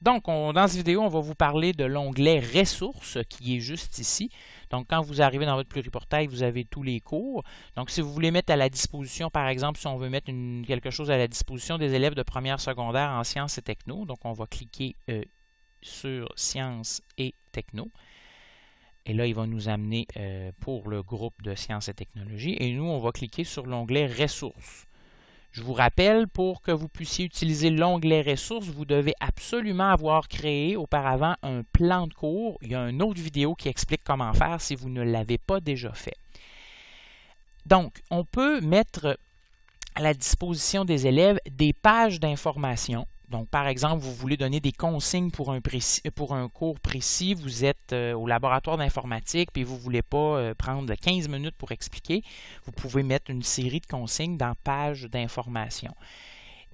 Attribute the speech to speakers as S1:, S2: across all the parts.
S1: Donc, dans cette vidéo, on va vous parler de l'onglet Ressources qui est juste ici. Donc, quand vous arrivez dans votre pluriportail, vous avez tous les cours. Donc, si vous voulez mettre à la disposition, par exemple, si on veut mettre quelque chose à la disposition des élèves de première secondaire en sciences et techno, donc on va cliquer sur sciences et techno. Et là, il va nous amener pour le groupe de sciences et technologies. Et nous, on va cliquer sur l'onglet Ressources. Je vous rappelle, pour que vous puissiez utiliser l'onglet Ressources, vous devez absolument avoir créé auparavant un plan de cours. Il y a une autre vidéo qui explique comment faire si vous ne l'avez pas déjà fait. Donc, on peut mettre à la disposition des élèves des pages d'information. Donc, par exemple, vous voulez donner des consignes pour un cours précis, vous êtes au laboratoire d'informatique puis vous ne voulez pas prendre 15 minutes pour expliquer, vous pouvez mettre une série de consignes dans pages d'information.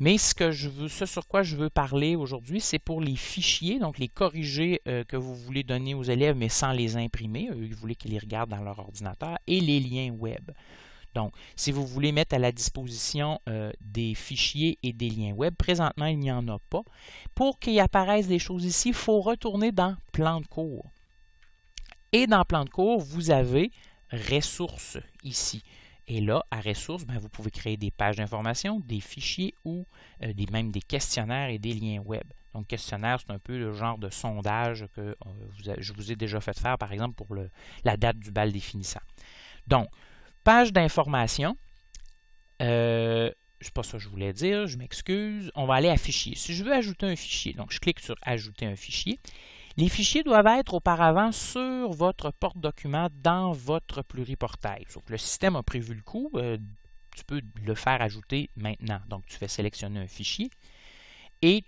S1: Mais ce sur quoi je veux parler aujourd'hui, c'est pour les fichiers, donc les corrigés que vous voulez donner aux élèves, mais sans les imprimer. Eux, ils voulaient qu'ils les regardent dans leur ordinateur, et les liens web. Donc, si vous voulez mettre à la disposition des fichiers et des liens web, présentement, il n'y en a pas. Pour qu'il apparaisse des choses ici, il faut retourner dans Plan de cours. Et dans Plan de cours, vous avez Ressources ici. Et là, à Ressources, vous pouvez créer des pages d'information, des fichiers ou même des questionnaires et des liens web. Donc, questionnaire, c'est un peu le genre de sondage que je vous ai déjà fait faire, par exemple, pour la date du bal des finissants. Donc, page d'information, c'est pas ça que je voulais dire, je m'excuse. On va aller à Fichier. Si je veux ajouter un fichier, donc je clique sur Ajouter un fichier. Les fichiers doivent être auparavant sur votre porte-document dans votre pluriportail. Sauf que le système a prévu le coup, tu peux le faire ajouter maintenant. Donc, tu fais sélectionner un fichier et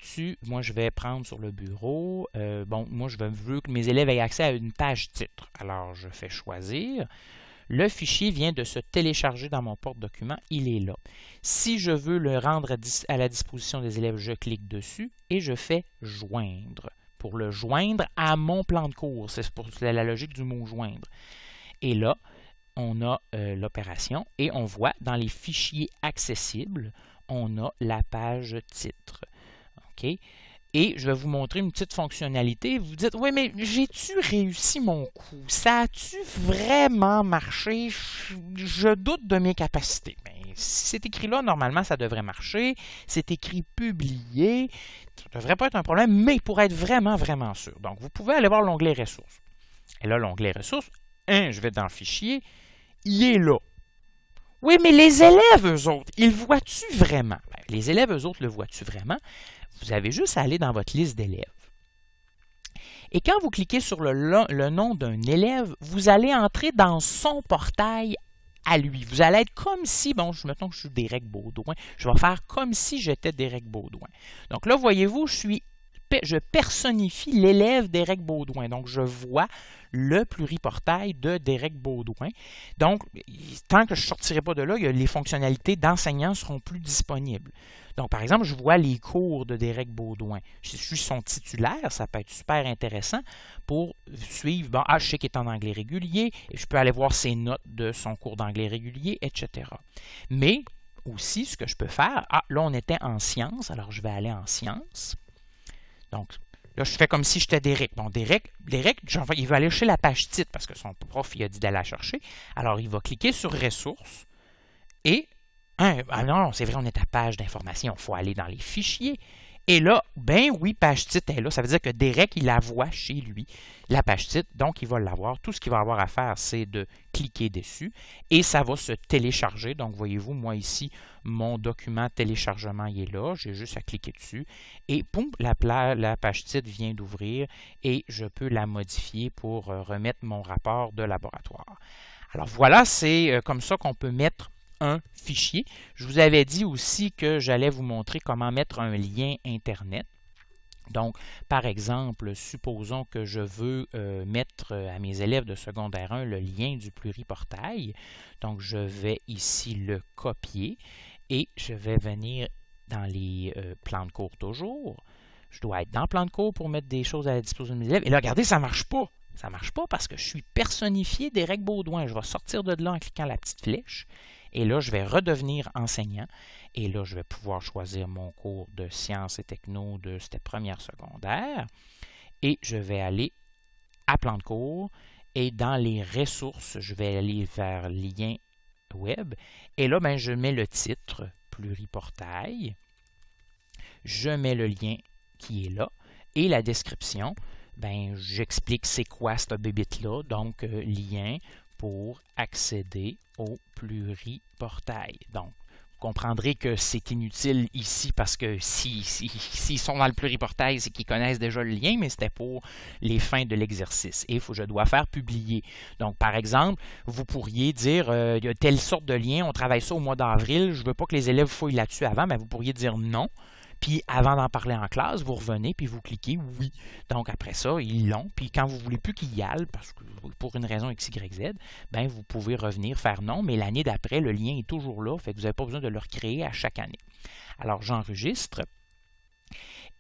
S1: moi je vais prendre sur le bureau, moi je veux que mes élèves aient accès à une page titre. Alors, je fais choisir. Le fichier vient de se télécharger dans mon porte-document, il est là. Si je veux le rendre à la disposition des élèves, je clique dessus et je fais « Joindre » pour le joindre à mon plan de cours. C'est la logique du mot « joindre ». Et là, on a l'opération et on voit dans les fichiers accessibles, on a la page titre. OK? Et je vais vous montrer une petite fonctionnalité. Vous dites, oui, mais j'ai-tu réussi mon coup? Ça a-tu vraiment marché? Je doute de mes capacités. Mais si c'est écrit là, normalement, ça devrait marcher. C'est écrit publié. Ça ne devrait pas être un problème, mais pour être vraiment, vraiment sûr. Donc, vous pouvez aller voir l'onglet Ressources. Et là, l'onglet Ressources, je vais dans le fichier. Il est là. Oui, mais les élèves, eux autres, ils le voient-tu vraiment? Les élèves, eux autres, le voient-tu vraiment? Vous avez juste à aller dans votre liste d'élèves. Et quand vous cliquez sur le nom d'un élève, vous allez entrer dans son portail à lui. Vous allez être comme si, mettons que je suis Derek Baudouin, je vais faire comme si j'étais Derek Baudouin. Donc là, voyez-vous, je personnifie l'élève Derek Baudouin. Donc, je vois le pluriportail de Derek Baudouin. Donc, tant que je ne sortirai pas de là, les fonctionnalités d'enseignant ne seront plus disponibles. Donc, par exemple, je vois les cours de Derek Baudouin. Je suis son titulaire, ça peut être super intéressant pour suivre. Je sais qu'il est en anglais régulier, et je peux aller voir ses notes de son cours d'anglais régulier, etc. Mais aussi, ce que je peux faire, là, on était en sciences, alors je vais aller en sciences. Donc, là, je fais comme si j'étais Derek. Bon, Derek, il va aller chercher la page titre parce que son prof il a dit d'aller la chercher. Alors, il va cliquer sur Ressources et non, c'est vrai, on est à page d'information. Il faut aller dans les fichiers. Et là, oui, page titre est là. Ça veut dire que Derek, il la voit chez lui, la page titre. Donc, il va l'avoir. Tout ce qu'il va avoir à faire, c'est de cliquer dessus. Et ça va se télécharger. Donc, voyez-vous, moi ici, mon document téléchargement, il est là. J'ai juste à cliquer dessus. Et poum, la page titre vient d'ouvrir. Et je peux la modifier pour remettre mon rapport de laboratoire. Alors, voilà, c'est comme ça qu'on peut mettre un fichier. Je vous avais dit aussi que j'allais vous montrer comment mettre un lien Internet. Donc, par exemple, supposons que je veux mettre à mes élèves de secondaire 1 le lien du pluriportail. Donc, je vais ici le copier et je vais venir dans les plans de cours toujours. Je dois être dans plan de cours pour mettre des choses à la disposition de mes élèves. Et là, regardez, ça ne marche pas. Ça ne marche pas parce que je suis personnifié Derek Baudouin. Je vais sortir de là en cliquant la petite flèche. Et là, je vais redevenir enseignant. Et là, je vais pouvoir choisir mon cours de sciences et techno de cette première secondaire. Et je vais aller à plan de cours. Et dans les ressources, je vais aller vers lien web. Et là, ben, je mets le titre, pluriportail. Je mets le lien qui est là. Et la description, ben, j'explique c'est quoi cette bébite-là. Donc, lien pour accéder au pluriportail. Donc, vous comprendrez que c'est inutile ici parce que s'ils sont dans le pluriportail, c'est qu'ils connaissent déjà le lien, mais c'était pour les fins de l'exercice. Et je dois faire publier. Donc, par exemple, vous pourriez dire, il y a telle sorte de lien, on travaille ça au mois d'avril, je ne veux pas que les élèves fouillent là-dessus avant, mais vous pourriez dire non. Puis avant d'en parler en classe, vous revenez puis vous cliquez oui. Donc après ça, ils l'ont. Puis quand vous ne voulez plus qu'ils y aillent, parce que pour une raison X, Y, Z, ben vous pouvez revenir faire non, mais l'année d'après, le lien est toujours là, fait que vous n'avez pas besoin de le recréer à chaque année. Alors j'enregistre.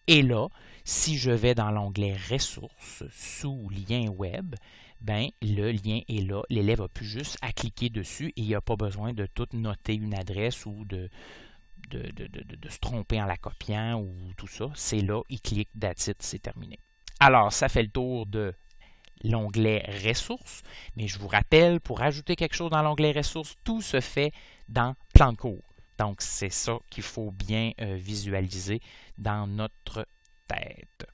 S1: Et là, si je vais dans l'onglet Ressources sous lien web, ben le lien est là. L'élève n'a plus juste à cliquer dessus et il n'a pas besoin de tout noter une adresse ou de se tromper en la copiant ou tout ça. C'est là, il clique, that's it, c'est terminé. Alors, ça fait le tour de l'onglet Ressources, mais je vous rappelle, pour ajouter quelque chose dans l'onglet Ressources, tout se fait dans Plan de cours. Donc, c'est ça qu'il faut bien visualiser dans notre tête.